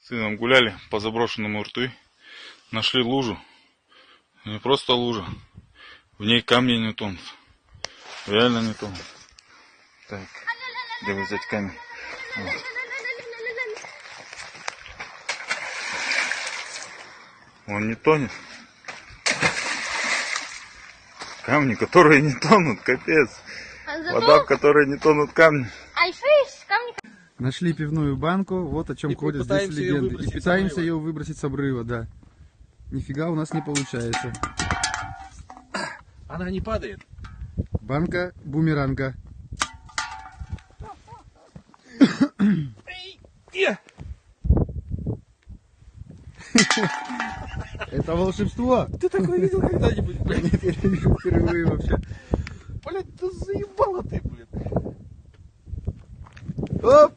сыном гуляли по заброшенному рту, нашли лужу. Не просто лужа, в ней камни не тонут. Реально не тонут. Так, где взять камень? Вот. Он не тонет. Камни, которые не тонут, капец. Вода, в которой не тонут камни. Нашли пивную банку, вот о чем ходят здесь легенды. И пытаемся ее выбросить с обрыва, да. Нифига у нас не получается. Она не падает. Банка бумеранга. Это волшебство. Ты такое видел когда-нибудь, блядь? Нет, я не вижу впервые вообще. Блядь, да заебала ты, блядь. Оп!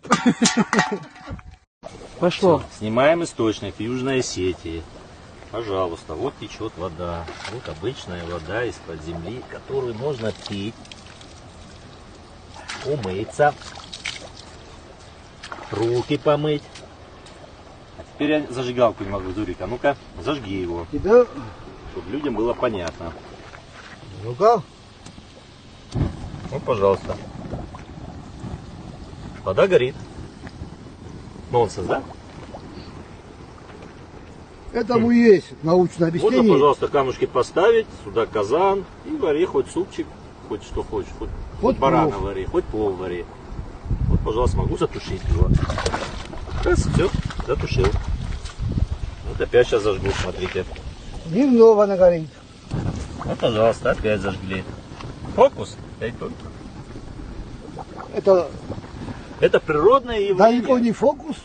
Пошло. Снимаем источник Южной Осетии. Пожалуйста, вот течет вода. Вот обычная вода из-под земли, которую можно пить, умыться, руки помыть. А теперь я зажигалку не могу, Зурик. А ну-ка, зажги его, Да. чтобы людям было понятно. Ну-ка. Вот, пожалуйста. Вода горит. Нонсенс, да? Этому есть научное Можно, объяснение. пожалуйста, камушки поставить, сюда казан и вари хоть супчик, хоть что хочешь, хоть барана плов. вари, хоть плов вари. Вот, пожалуйста, могу затушить его. Раз, все, затушил. Вот опять сейчас зажгу, смотрите. Дневного она горит. Вот, пожалуйста, опять зажгли. Фокус. Опять фокус. Это Это природное явление. далеко не фокус.